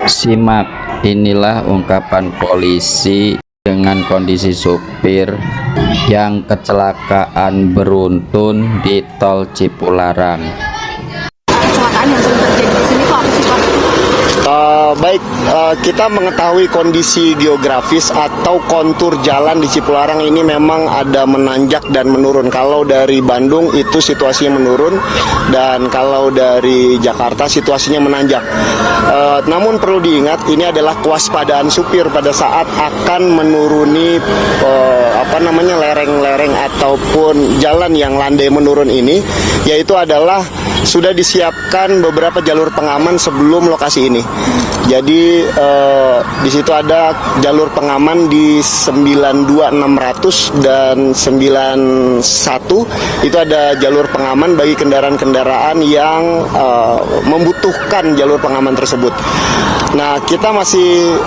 Simak, inilah ungkapan polisi dengan kondisi supir yang kecelakaan beruntun di tol Cipularang. Kecelakaan yang sering terjadi di sini kok apa sih, Pak? Baik, kita mengetahui kondisi geografis atau kontur jalan di Cipularang ini memang ada menanjak dan menurun. Kalau dari Bandung itu situasinya menurun, dan kalau dari Jakarta situasinya menanjak. Namun perlu diingat, ini adalah kewaspadaan supir pada saat akan menuruni lereng-lereng ataupun jalan yang landai menurun ini, yaitu adalah sudah disiapkan beberapa jalur pengaman sebelum lokasi ini. Jadi di situ ada jalur pengaman di 92600 dan 91 itu ada jalur pengaman bagi kendaraan-kendaraan yang membutuhkan jalur pengaman tersebut. Nah, kita masih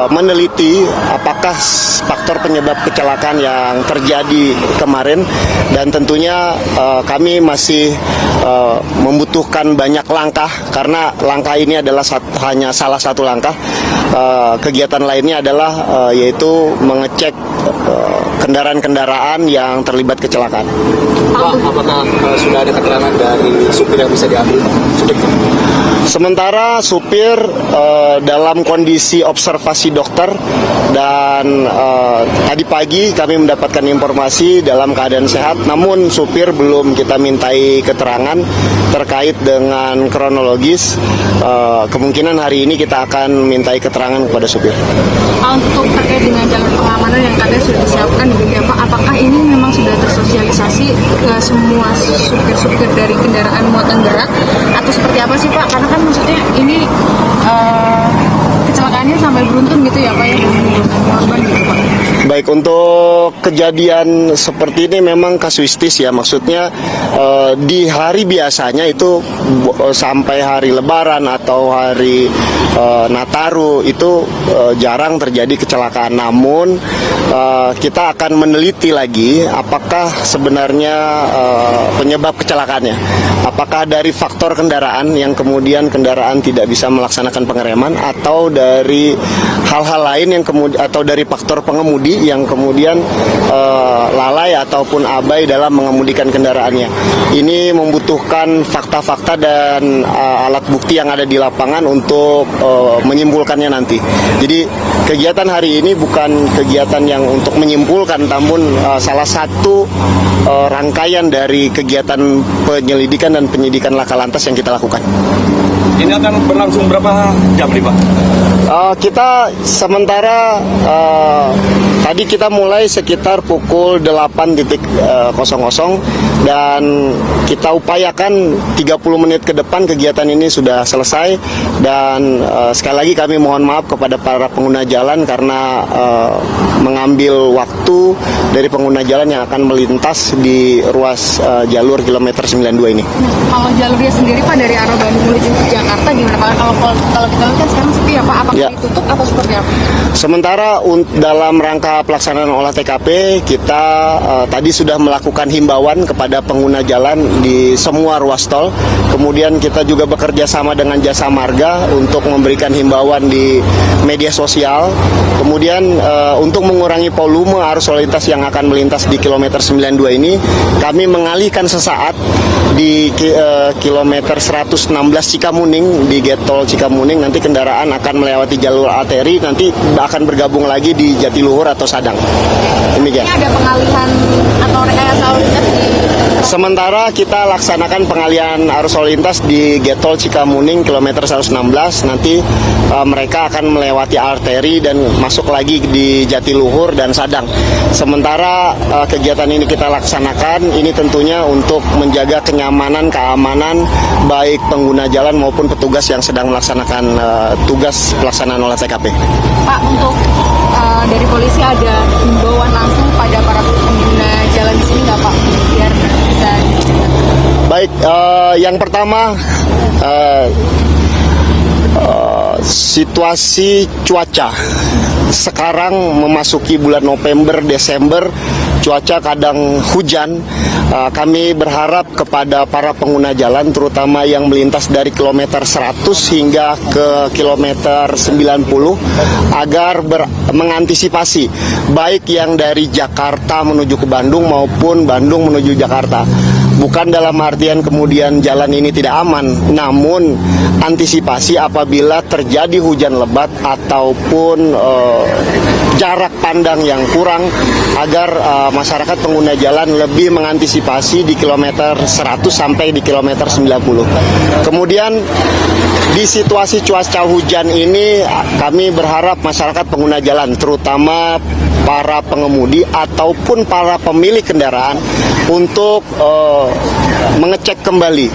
meneliti apakah faktor penyebab kecelakaan yang terjadi kemarin, dan tentunya kami masih membutuhkan banyak langkah, karena langkah ini adalah hanya salah satu langkah. Kegiatan lainnya adalah yaitu mengecek kendaraan-kendaraan yang terlibat kecelakaan. Pak, apakah sudah ada keterangan dari supir yang bisa diambil? Sementara supir dalam kondisi observasi dokter, dan tadi pagi kami mendapatkan informasi dalam keadaan sehat, namun supir belum kita mintai keterangan terkait dengan kronologis. Kemungkinan hari ini kita akan mintai keterangan kepada supir. Untuk terkait dengan jalur pengamanan yang katanya sudah disiapkan di beberapa, apakah ini memang sudah tersosialisasi ke semua supir-supir dari kendaraan muatan berat, atau seperti apa sih, Pak? Karena kan maksudnya ini kecelakaannya sampai beruntun gitu ya, Pak, ya, menimbulkan korban gitu, Pak. Baik, untuk kejadian seperti ini memang kasuistis ya, maksudnya di hari biasanya itu sampai hari Lebaran atau hari Nataru itu jarang terjadi kecelakaan. Namun kita akan meneliti lagi apakah sebenarnya penyebab kecelakaannya. Apakah dari faktor kendaraan yang kemudian kendaraan tidak bisa melaksanakan pengereman, atau dari hal-hal lain yang kemudian, atau dari faktor pengemudi yang kemudian lalai ataupun abai dalam mengemudikan kendaraannya. Ini membutuhkan fakta-fakta dan alat bukti yang ada di lapangan untuk menyimpulkannya nanti. Jadi kegiatan hari ini bukan kegiatan yang untuk menyimpulkan, namun salah satu rangkaian dari kegiatan penyelidikan dan penyidikan laka lantas yang kita lakukan. Ini akan berlangsung berapa jam nih, Pak? Kita sementara tadi kita mulai sekitar pukul 8.00 dan kita upayakan 30 menit ke depan kegiatan ini sudah selesai. Dan sekali lagi kami mohon maaf kepada para pengguna jalan karena mengambil waktu dari pengguna jalan yang akan melintas di ruas jalur kilometer 92 ini. Kalau jalurnya sendiri, Pak, dari arah Bandung menuju ke Jakarta gimana, Pak? Kalau kita lihat kan sekarang sepi ya, Pak? Apakah ditutup atau seperti apa? Sementara dalam rangka pelaksanaan olah TKP, kita tadi sudah melakukan himbauan kepada pengguna jalan di semua ruas tol. Kemudian kita juga bekerja sama dengan Jasa Marga untuk memberikan himbauan di media sosial. Kemudian untuk mengurangi volume arus lalu lintas yang akan melintas di kilometer 92 ini, kami mengalihkan sesaat di kilometer 116 Cikamuning, di Get Tol Cikamuning. Nanti kendaraan akan melewati jalur arteri, nanti akan bergabung lagi di Jatiluhur atau Sadang. Demikian. Ini ada pengalihan atau rekayasa lalu lintas di... Sementara kita laksanakan pengalihan arus lalu lintas di Get Tol Cikamuning kilometer 116. Nanti mereka akan melewati arteri dan masuk lagi di Jatiluhur dan Sadang. Sementara kegiatan ini kita laksanakan, ini tentunya untuk menjaga kenyamanan, keamanan baik pengguna jalan maupun petugas yang sedang melaksanakan tugas pelaksanaan olah TKP. Pak, untuk dari polisi ada himbauan langsung pada para pengguna jalan di sini nggak, Pak? Biar bisa... Baik, yang pertama Situasi cuaca sekarang memasuki bulan November, Desember, cuaca kadang hujan. Kami berharap kepada para pengguna jalan, terutama yang melintas dari kilometer 100 hingga ke kilometer 90, agar mengantisipasi baik yang dari Jakarta menuju ke Bandung maupun Bandung menuju Jakarta. Bukan dalam artian kemudian jalan ini tidak aman, namun antisipasi apabila terjadi hujan lebat ataupun jarak pandang yang kurang, agar masyarakat pengguna jalan lebih mengantisipasi di kilometer 100 sampai di kilometer 90. Kemudian di situasi cuaca hujan ini kami berharap masyarakat pengguna jalan, terutama para pengemudi ataupun para pemilik kendaraan, untuk mengecek kembali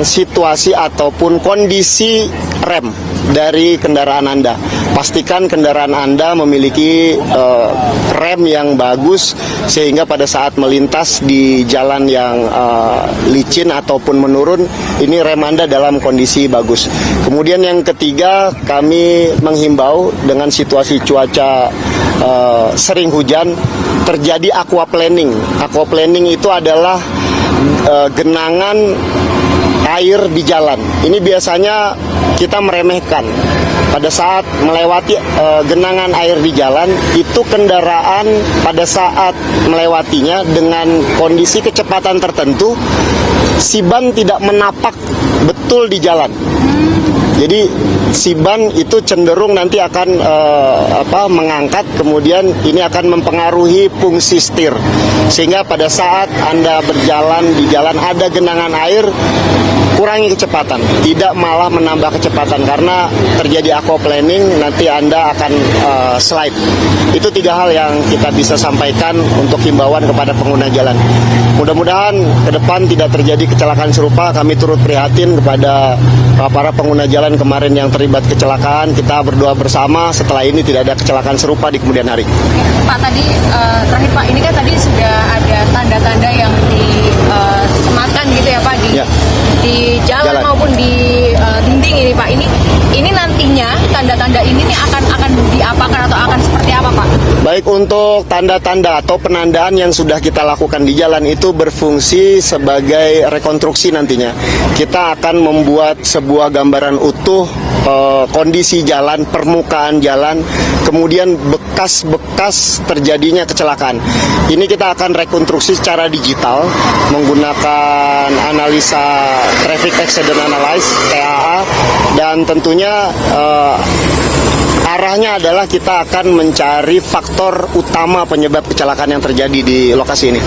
situasi ataupun kondisi rem dari kendaraan Anda. Pastikan kendaraan Anda memiliki rem yang bagus, sehingga pada saat melintas di jalan yang licin ataupun menurun, ini rem Anda dalam kondisi bagus. Kemudian yang ketiga, kami menghimbau dengan situasi cuaca sering hujan, terjadi aquaplaning. Aquaplaning itu adalah genangan air di jalan. Ini biasanya kita meremehkan. Pada saat melewati genangan air di jalan, itu kendaraan pada saat melewatinya dengan kondisi kecepatan tertentu, si ban tidak menapak betul di jalan. Jadi si ban itu cenderung nanti akan mengangkat, kemudian ini akan mempengaruhi fungsi setir, sehingga pada saat Anda berjalan di jalan ada genangan air, kurangi kecepatan, tidak malah menambah kecepatan, karena terjadi aquaplaning, nanti Anda akan slide. Itu 3 hal yang kita bisa sampaikan untuk himbauan kepada pengguna jalan. Mudah-mudahan ke depan tidak terjadi kecelakaan serupa. Kami turut prihatin kepada para pengguna jalan kemarin yang terlibat kecelakaan. Kita berdoa bersama setelah ini tidak ada kecelakaan serupa di kemudian hari. Pak, tadi terakhir Pak, ini kan tadi sudah ada tanda-tanda yang disematkan gitu ya Pak, di jalan maupun di dinding ini Pak. Ini nantinya tanda-tanda ini nih akan diapakan atau akan seperti apa Pak? Baik, untuk tanda-tanda atau penandaan yang sudah kita lakukan di jalan itu berfungsi sebagai rekonstruksi nantinya. Kita akan membuat sebuah gambaran utuh kondisi jalan, permukaan jalan, kemudian bekas-bekas terjadinya kecelakaan. Ini kita akan rekonstruksi secara digital menggunakan analisa traffic accident analysis (TAA), dan tentunya arahnya adalah kita akan mencari faktor utama penyebab kecelakaan yang terjadi di lokasi ini.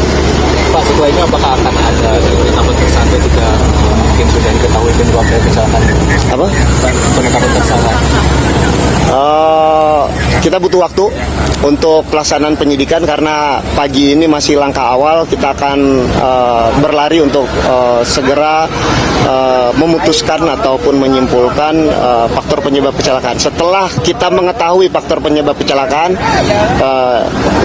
Pak, setelah ini apakah akan ada penetapan tersangka jika mungkin sudah diketahui penyebab kecelakaan? Apa? Penetapan tersangka. Kita butuh waktu untuk pelaksanaan penyidikan, karena pagi ini masih langkah awal. Kita akan berlari untuk segera memutuskan ataupun menyimpulkan faktor penyebab kecelakaan. Setelah kita mengetahui faktor penyebab kecelakaan,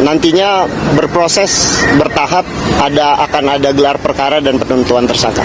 nantinya berproses bertahap, akan ada gelar perkara dan penentuan tersangka.